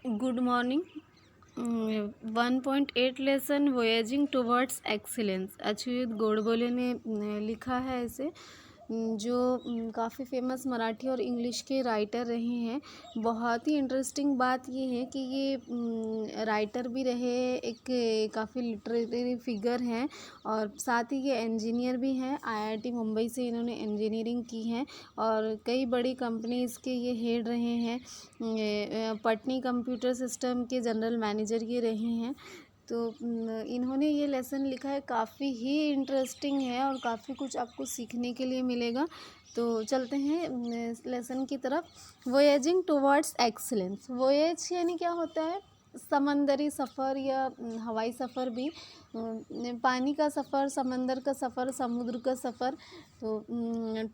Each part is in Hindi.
Good morning. 1.8 lesson voyaging towards excellence Achyut Godbole ने लिखा है इसे, जो काफ़ी फेमस मराठी और इंग्लिश के राइटर रहे हैं। बहुत ही इंटरेस्टिंग बात ये है कि ये राइटर भी रहे, एक काफ़ी लिटरेरी फिगर हैं और साथ ही ये इंजीनियर भी हैं। आईआईटी मुंबई से इन्होंने इंजीनियरिंग की है और कई बड़ी कंपनीज़ के ये हेड रहे हैं। पटनी कंप्यूटर सिस्टम के जनरल मैनेजर ये रहे हैं। तो इन्होंने ये लेसन लिखा है, काफ़ी ही इंटरेस्टिंग है और काफ़ी कुछ आपको सीखने के लिए मिलेगा। तो चलते हैं लेसन की तरफ। वोएजिंग टुवर्ड्स एक्सीलेंस। वोएज यानी क्या होता है? समंदरी सफ़र या हवाई सफ़र भी, पानी का सफ़र, समंदर का सफ़र, समुद्र का सफ़र। तो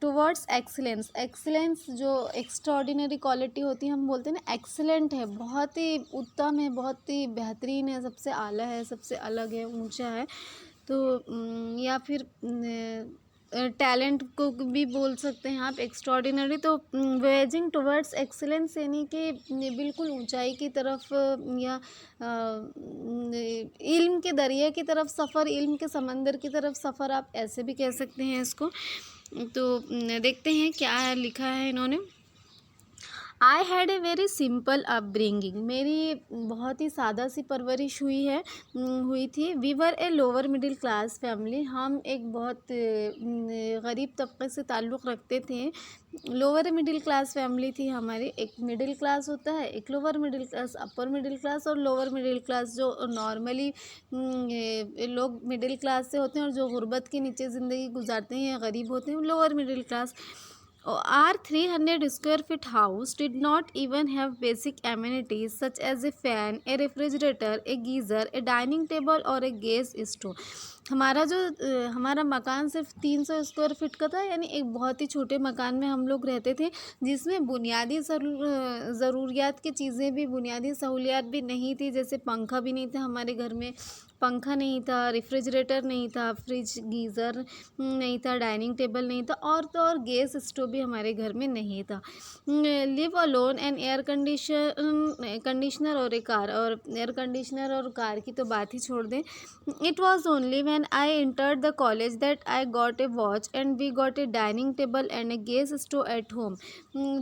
टुवर्ड्स एक्सीलेंस, एक्सीलेंस जो एक्स्ट्राऑर्डिनरी क्वालिटी होती है, हम बोलते हैं ना एक्सीलेंट है, बहुत ही उत्तम है, बहुत ही बेहतरीन है, सबसे आला है, सबसे अलग है, ऊंचा है। तो या फिर टैलेंट को भी बोल सकते हैं आप एक्स्ट्राऑर्डिनरी। तो वोएजिंग टुवर्ड्स एक्सीलेंस यानी कि बिल्कुल ऊंचाई की तरफ, या इल्म के दरिया की तरफ सफ़र, इल्म के समंदर की तरफ सफ़र, आप ऐसे भी कह सकते हैं इसको। तो देखते हैं क्या लिखा है इन्होंने। I had a very simple upbringing. मेरी बहुत ही सादा सी परवरिश हुई थी। We were a lower middle class family. हम एक बहुत गरीब तबके से ताल्लुक़ रखते थे। लोअर मिडिल क्लास फैमिली थी हमारी। एक मिडिल क्लास होता है, एक lower middle class, upper middle class और लोअर मिडिल क्लास। जो नॉर्मली लोग मिडिल क्लास से होते हैं और जो गुर्बत के नीचे ज़िंदगी गुजारते हैं या गरीब होते हैं, lower middle class. Our 300 square feet house did not even have basic amenities such as a fan, a refrigerator, a geyser, a dining table और a gas stove. हमारा मकान सिर्फ 300 स्क्वायर फीट का था, यानी एक बहुत ही छोटे मकान में हम लोग रहते थे, जिसमें बुनियादी ज़रूरियात की चीज़ें भी, बुनियादी सहूलियात भी नहीं थी। जैसे पंखा भी नहीं था हमारे घर में, पंखा नहीं था, रेफ्रिजरेटर नहीं था, फ्रिज गीज़र नहीं था, डाइनिंग टेबल नहीं था, और तो और गैस स्टोव भी हमारे घर में नहीं था। Live alone and air conditioner और एक कार, और एयर कंडीशनर और कार की तो बात ही छोड़ दें। It was only when I entered the college that I got a watch and we got a dining table and a gas stove at home.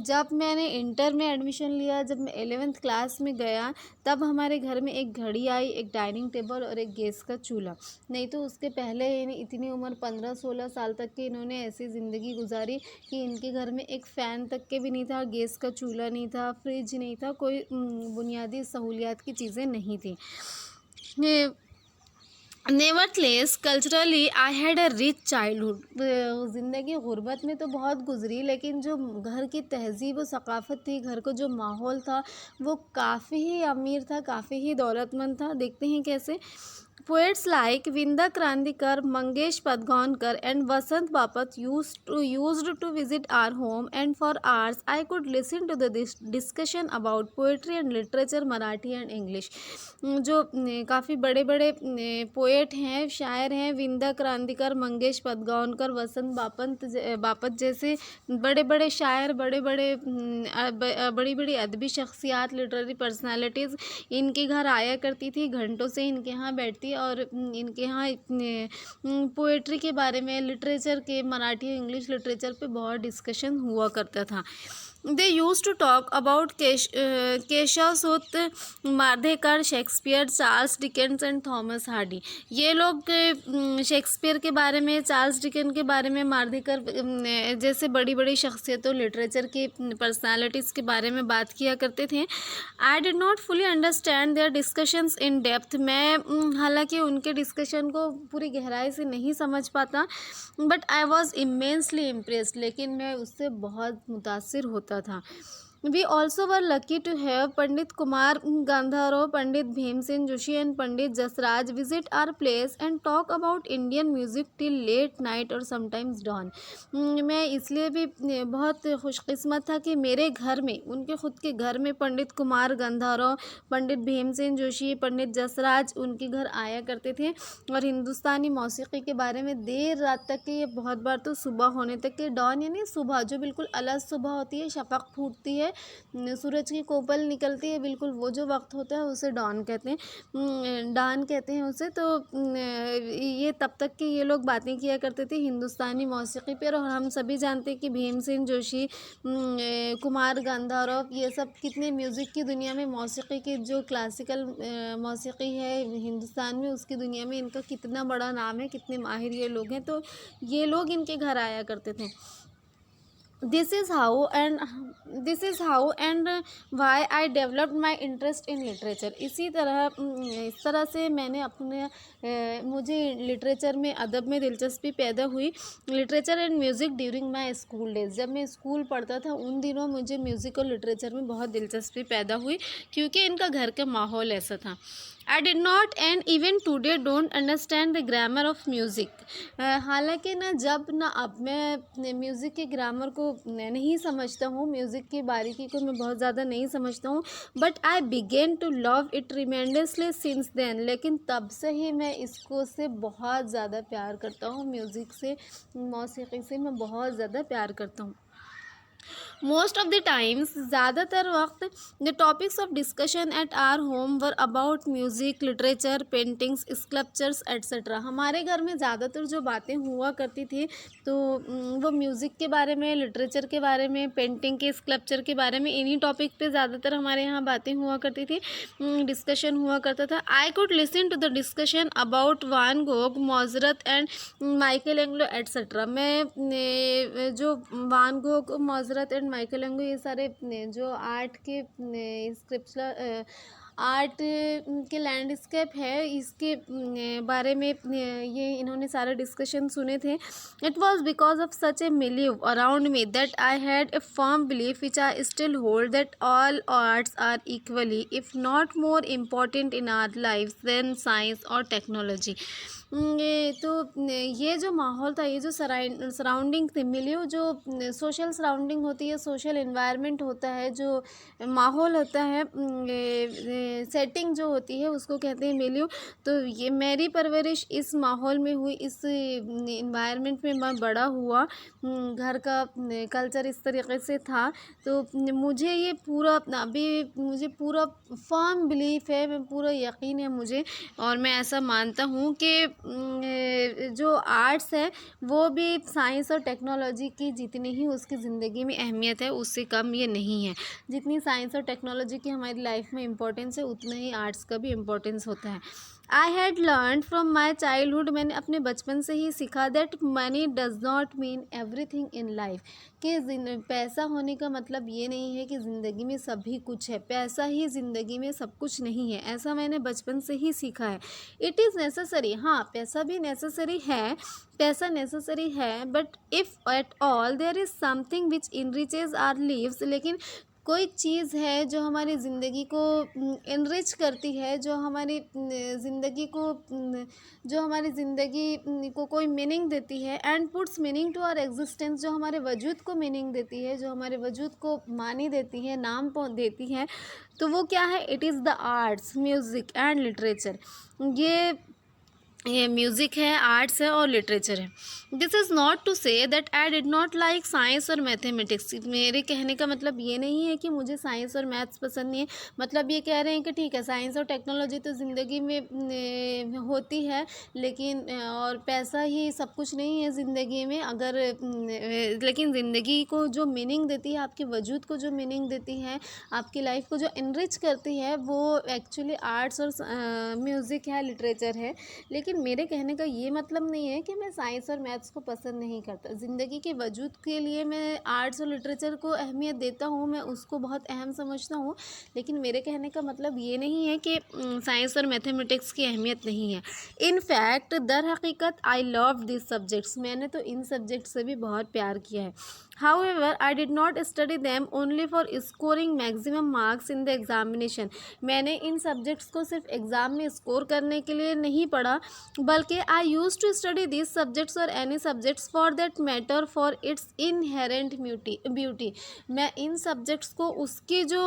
जब मैंने इंटर में एडमिशन लिया, जब मैं 11th क्लास में गया, तब हमारे घर में एक घड़ी आई, एक डाइनिंग टेबल और एक गैस का चूल्हा। नहीं तो उसके पहले इतनी उम्र 15-16 साल तक की इन्होंने ऐसी ज़िंदगी गुजारी कि इनके घर में एक फ़ैन तक के भी नहीं था, गैस का चूल्हा नहीं था, फ्रिज नहीं था, कोई बुनियादी सहूलियात की चीज़ें नहीं थी। Nevertheless culturally I had a rich childhood. ज़िंदगी गुर्बत में तो बहुत गुजरी, लेकिन जो घर की तहज़ीब व सकाफ़त थी, घर को जो माहौल था, वो काफ़ी ही अमीर था, काफ़ी ही दौलतमंद था। देखते हैं कैसे। Poets like Vinda क्रांतिकर, Mangesh पदगौनकर and वसंत बापत used to visit our home, and for hours I could listen to the discussion about poetry and literature, Marathi and English. जो काफ़ी बड़े बड़े पोएट हैं, शायर हैं, विंदा क्रांतिकर, मंगेश पदगौनकर, वसंत बापत जैसे बड़े बड़े शायर, बड़ी बड़ी अदबी शख्सियात, लिटरेरी पर्सनालिटीज़ इनके घर आया करती थी, घंटों से इनके यहाँ बैठती और इनके यहाँ इतने पोएट्री के बारे में, लिटरेचर के, मराठी और इंग्लिश लिटरेचर पे बहुत डिस्कशन हुआ करता था। They use to talk about Keshav Sut, Mardhekar, Shakespeare, Charles Dickens and Thomas Hardy. ये लोग शेक्सपियर के बारे में, चार्ल्स डिकेन के बारे में, मार्धेकर जैसे बड़ी बड़ी शख्सियतों, लिटरेचर की पर्सनालिटीज़ के बारे में बात किया करते थे। I did not fully understand their discussions in depth. मैं हालांकि उनके डिस्कशन को पूरी गहराई से नहीं समझ पाता, but I was immensely impressed, लेकिन मैं उससे बहुत मुतासिर होता था। We also were lucky to have Pandit Kumar Gandharva, Pandit Bhimsen Joshi and Pandit Jasraj visit our place and talk about Indian music till late night और समटाइम्स डॉन। मैं इसलिए भी बहुत खुशकिस्मत था कि मेरे घर में, उनके ख़ुद के घर में, पंडित कुमार गांधाराव, पंडित भीमसेन जोशी, पंडित जसराज उनके घर आया करते थे और हिंदुस्तानी मौसीक़ी के बारे में देर रात तक के, ये बहुत बार तो सुबह होने तक के, डॉन यानी सुबह, जो बिल्कुल अलग सुबह होती है, शफ़क़ फूटती है है, सूरज की कोपल निकलती है, बिल्कुल वो जो वक्त होता है उसे डॉन कहते हैं, डान कहते हैं उसे। तो ये तब तक कि ये लोग बातें किया करते थे हिंदुस्तानी मौसीकी पर, और हम सभी जानते हैं कि भीमसेन जोशी, कुमार गंधर्व, ये सब कितने म्यूज़िक की दुनिया में, मौसीकी की जो क्लासिकल मौसीकी है हिंदुस्तान में, उसकी दुनिया में इनका कितना बड़ा नाम है, कितने माहिर ये लोग हैं। तो ये लोग इनके घर आया करते थे। This is how and why I developed my interest in literature. इस तरह से मैंने मुझे लिटरेचर में, अदब में दिलचस्पी पैदा हुई। Literature and music during my school days, जब मैं स्कूल पढ़ता था उन दिनों मुझे म्यूज़िक और लिटरेचर में बहुत दिलचस्पी पैदा हुई, क्योंकि इनका घर का माहौल ऐसा था। आई did not and even today don't understand the grammar of music. हालांकि ना जब ना अब मैं म्यूज़िक के ग्रामर को नहीं समझता हूँ, म्यूज़िक की बारीकी को मैं बहुत ज़्यादा नहीं समझता हूँ, but I begin to love it tremendously since then. लेकिन तब से ही मैं इसको से बहुत ज़्यादा प्यार करता हूँ, म्यूज़िक से, मौसीकी से मैं बहुत ज़्यादा प्यार करता हूँ। मोस्ट ऑफ द टाइम्स, ज़्यादातर वक्त, the topics of discussion at our home were about music, literature, paintings, sculptures etcetera. हमारे घर में ज़्यादातर जो बातें हुआ करती थी तो वो म्यूज़िक के बारे में, लिटरेचर के बारे में, पेंटिंग के, स्कल्पचर के बारे में, इन्हीं टॉपिक पे ज़्यादातर हमारे यहाँ बातें हुआ करती थी, डिस्कशन हुआ करता था। I could listen to the discussion about Van Gogh, Mozart and Michelangelo et cetera. मैं जो Van Gogh, Mozart and Michelangelo, ये सारे जो आर्ट के स्क्रिप्चर आर्ट के लैंडस्केप है, इसके बारे में ये इन्होंने सारे डिस्कशन सुने थे। It was because of such a milieu around me that I had a firm belief which I still hold, that all arts are equally if not more important in our life than science और टेक्नोलॉजी। ये जो माहौल था, ये जो सराउंडिंग थी, मिलियो जो सोशल सराउंडिंग होती है, सोशल इन्वायरमेंट होता है, जो माहौल होता है, सेटिंग जो होती है उसको कहते हैं मिलियो। तो ये मेरी परवरिश इस माहौल में हुई, इस इन्वायरमेंट में मैं बड़ा हुआ, घर का कल्चर इस तरीके से था। तो मुझे ये पूरा अभी मुझे पूरा फर्म बिलीफ है, मैं पूरा यकीन है मुझे, और मैं ऐसा मानता हूँ कि जो आर्ट्स है वो भी साइंस और टेक्नोलॉजी की जितनी ही उसकी ज़िंदगी में अहमियत है, उससे कम ये नहीं है। जितनी साइंस और टेक्नोलॉजी की हमारी लाइफ में इम्पोर्टेंस है, उतना ही आर्ट्स का भी इम्पोर्टेंस होता है। I had learn from my childhood, मैंने अपने बचपन से ही सीखा, that money does not mean everything in life, कि पैसा होने का मतलब ये नहीं है कि ज़िंदगी में सभी कुछ है, पैसा ही ज़िंदगी में सब कुछ नहीं है, ऐसा मैंने बचपन से ही सीखा है। इट इज़ नेसेसरी, हाँ पैसा भी नेसेसरी है, पैसा नेसेसरी है, but if at all there is something which enriches our lives, लेकिन कोई चीज़ है जो हमारी ज़िंदगी को इनरिच करती है, जो हमारी ज़िंदगी को कोई मीनिंग देती है, and puts meaning to our existence, जो हमारे वजूद को मीनिंग देती है, जो हमारे वजूद को मानी देती है, नाम देती है, तो वो क्या है? It is the arts, music and literature. ये म्यूज़िक है, आर्ट्स है और लिटरेचर है। This is not to say that I did not like science और मैथमेटिक्स। मेरे कहने का मतलब ये नहीं है कि मुझे साइंस और मैथ्स पसंद नहीं है, मतलब ये कह रहे हैं कि ठीक है साइंस और टेक्नोलॉजी तो ज़िंदगी में होती है, लेकिन और पैसा ही सब कुछ नहीं है ज़िंदगी में, अगर लेकिन ज़िंदगी को जो मीनिंग देती है, आपके वजूद को जो मीनिंग देती है, आपकी लाइफ को जो इनरिच करती है, वो एक्चुअली आर्ट्स और म्यूज़िक है, लिटरेचर है। लेकिन मेरे कहने का ये मतलब नहीं है कि मैं साइंस और मैथ्स को पसंद नहीं करता। ज़िंदगी के वजूद के लिए मैं आर्ट्स और लिटरेचर को अहमियत देता हूँ, मैं उसको बहुत अहम समझता हूँ, लेकिन मेरे कहने का मतलब ये नहीं है कि साइंस और मैथमेटिक्स की अहमियत नहीं है। इन फैक्ट दर हकीकत आई लव दिस सब्जेक्ट्स, मैंने तो इन सब्जेक्ट से भी बहुत प्यार किया है। However, I did not study them only for scoring maximum marks in the examination. मैंने इन सब्जेक्ट्स को सिर्फ एग्ज़ाम में स्कोर करने के लिए नहीं पढ़ा, बल्कि I use to study this subjects और any subjects for that matter for its inherent beauty. मैं इन सब्जेक्ट्स को उसकी जो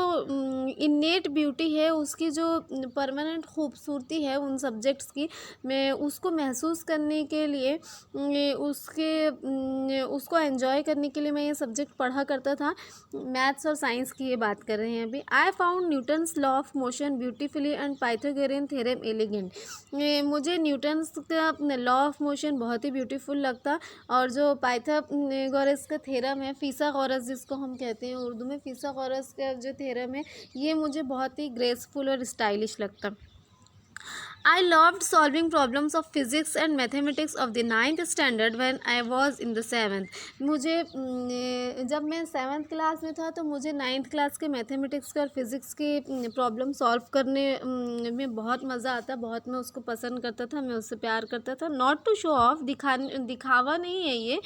इन्नेट ब्यूटी है, उसकी जो परमानेंट खूबसूरती है उन सब्जेक्ट्स की, मैं उसको महसूस करने के लिए उसको एंजॉय करने के लिए मैं ये सब्जेक्ट पढ़ा करता था। मैथ्स और साइंस की ये बात कर रहे हैं अभी। I found Newton's law of motion beautifully and Pythagorean theorem elegant. मुझे न्यूटन्स का लॉ ऑफ मोशन बहुत ही ब्यूटीफुल लगता, और जो पाइथागोरस का थ्योरम है, फिसागोरस जिसको हम कहते हैं उर्दू में, फिसागोरस का जो थ्योरम है ये मुझे बहुत ही ग्रेसफुल और स्टाइलिश लगता। I loved solving problems of physics and mathematics of the 9th standard when I was in the 7th। मुझे जब मैं 7th क्लास में था तो मुझे 9th क्लास के मैथमेटिक्स के और फिज़िक्स के प्रॉब्लम सॉल्व करने में बहुत मज़ा आता, बहुत मैं उसको पसंद करता था, मैं उससे प्यार करता था। नॉट टू शो ऑफ, दिखावा नहीं है ये,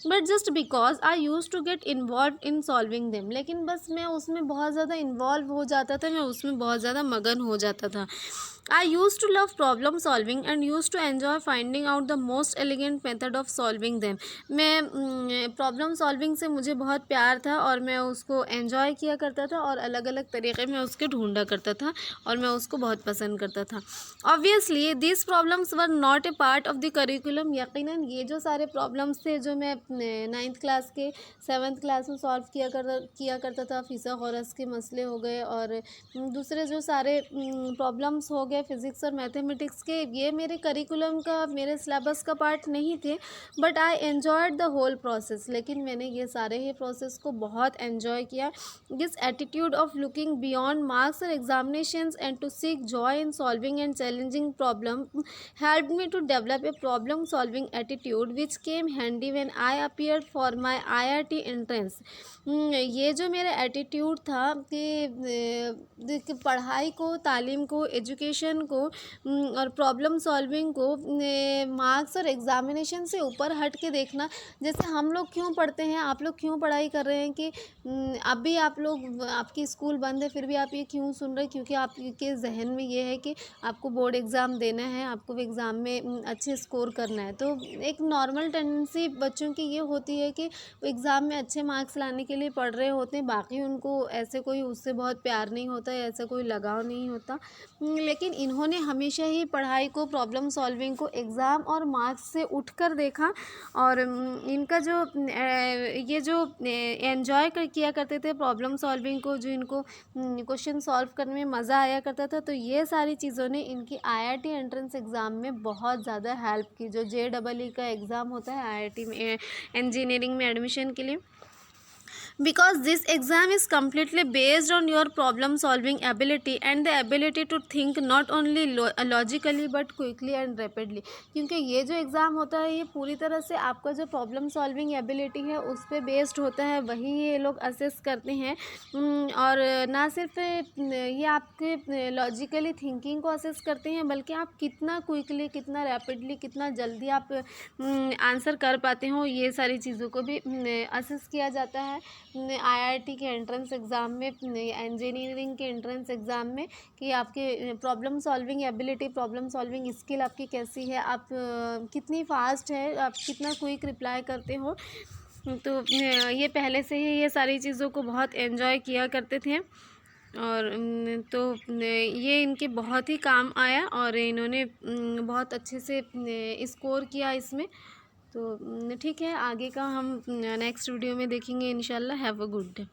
but just because I use to get involve in solving them. लेकिन बस मैं उसमें बहुत ज़्यादा इन्वॉल्व हो जाता था, मैं उसमें बहुत ज़्यादा मगन हो जाता था। I used to love problem solving and used to enjoy finding out the most elegant method of solving them। मैं प्रॉब्लम सॉल्विंग से मुझे बहुत प्यार था और मैं उसको एंजॉय किया करता था और अलग अलग तरीक़े में उसके ढूंढा करता था और मैं उसको बहुत पसंद करता था। Obviously this problems were not a part of the curriculum. यकीनन ये जो सारे प्रॉब्लम्स थे जो मैं 9th क्लास के 7th क्लास में सॉल्व किया करता था, फिसागोरस के मसले हो गए और दूसरे जो सारे प्रॉब्लम्स हो गए फिज़िक्स और मैथमेटिक्स के, ये मेरे करिकुलम का, मेरे सिलेबस का पार्ट नहीं थे, but I enjoyed the whole process. लेकिन मैंने ये सारे ही प्रोसेस को बहुत एन्जॉय किया। This attitude of looking beyond marks और examinations and to seek joy in solving and challenging problem helped me to develop a problem solving attitude which came handy when I appeared for my IIT entrance. ये जो मेरा एटीट्यूड था कि पढ़ाई को, तालीम को, एजुकेशन को और प्रॉब्लम सॉल्विंग को मार्क्स और एग्ज़ामिनेशन से ऊपर हट के देखना। जैसे हम लोग क्यों पढ़ते हैं, आप लोग क्यों पढ़ाई कर रहे हैं कि अभी आप लोग, आपकी स्कूल बंद है फिर भी आप ये क्यों सुन रहे हैं, क्योंकि आपके जहन में ये है कि आपको बोर्ड एग्ज़ाम देना है, आपको एग्ज़ाम में अच्छे स्कोर करना है। तो एक नॉर्मल टेंडेंसी बच्चों की ये होती है कि एग्ज़ाम में अच्छे मार्क्स लाने के लिए पढ़ रहे होते हैं, बाकी उनको ऐसे कोई उससे बहुत प्यार नहीं होता है, ऐसा कोई लगाव नहीं होता। लेकिन इन्होंने हमेशा ही पढ़ाई को, प्रॉब्लम सॉल्विंग को एग्ज़ाम और मार्क्स से उठकर देखा और इनका जो ये जो एंजॉय किया करते थे प्रॉब्लम सॉल्विंग को, जो इनको क्वेश्चन सॉल्व करने में मज़ा आया करता था, तो ये सारी चीज़ों ने इनकी IIT एंट्रेंस एग्ज़ाम में बहुत ज़्यादा हेल्प की। जो JEE का एग्ज़ाम होता है IIT में इंजीनियरिंग में एडमिशन के लिए, because this exam is completely based on your problem solving ability and the ability to think not only logically but quickly and rapidly। क्योंकि ये जो एग्ज़ाम होता है ये पूरी तरह से आपका जो प्रॉब्लम सॉल्विंग एबिलिटी है उस पर बेस्ड होता है, वही ये लोग असेस करते हैं। और ना सिर्फ ये आपके लॉजिकली थिंकिंग को असेस करते हैं, बल्कि आप कितना क्विकली, कितना रैपिडली, कितना जल्दी आप आंसर कर पाते हो, ये सारी चीज़ों को भी असेस किया जाता है IIT के एंट्रेंस एग्ज़ाम में, इंजीनियरिंग के एंट्रेंस एग्ज़ाम में, कि आपके problem solving ability, problem solving skill आपकी कैसी है, आप कितनी फास्ट है, आप कितना क्विक रिप्लाई करते हो। तो ये पहले से ही ये सारी चीज़ों को बहुत एंजॉय किया करते थे और तो ये इनके बहुत ही काम आया और इन्होंने बहुत अच्छे से स्कोर किया इसमें। तो ठीक है, आगे का हम नेक्स्ट वीडियो में देखेंगे इंशाल्लाह। Have a good day.